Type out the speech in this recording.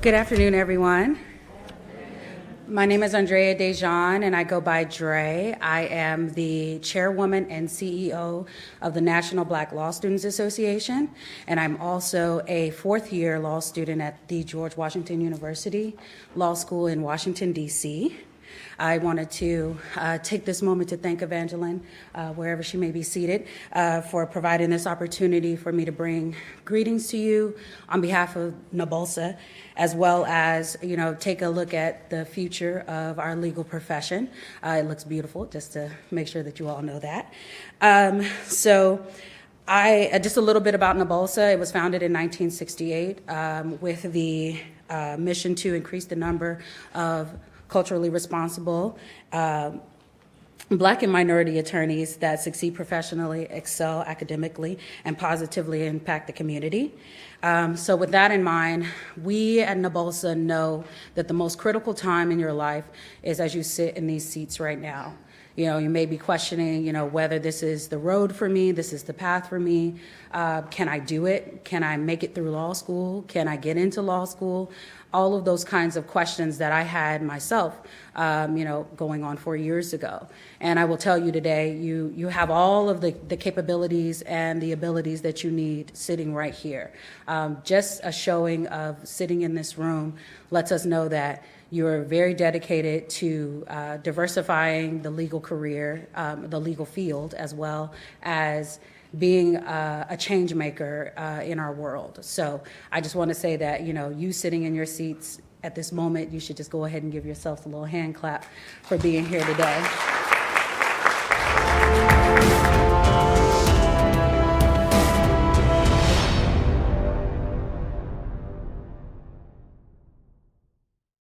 Good afternoon, everyone. My name is Andrea and I go by Dre. I am the Chairwoman and CEO of the National Black Law Students Association, and I'm also a fourth-year law student at the George Washington University Law School in Washington, D.C. I wanted to take this moment to thank Evangeline, wherever she may be seated, for providing this opportunity for me to bring greetings to you on behalf of NABLSA, as well as, take a look at the future of our legal profession. It looks beautiful, just to make sure that you all know that. Just a little bit about NABLSA. It was founded in 1968 with the mission to increase the number of culturally responsible Black and minority attorneys that succeed professionally, excel academically, and positively impact the community. So with that in mind, we at NABLSA know that the most critical time in your life is as you sit in these seats right now. You may be questioning, whether this is the road for me, this is the path for me. Can I do it? Can I make it through law school? Can I get into law school? All of those kinds of questions that I had myself, going on 4 years ago. And I will tell you today, you have all of the capabilities and the abilities that you need sitting right here. Just a showing of sitting in this room lets us know that you're very dedicated to diversifying the legal career, the legal field, as well as being a change maker in our world. So I just want to say that, you sitting in your seats at this moment, you should just go ahead and give yourselves a little hand clap for being here today.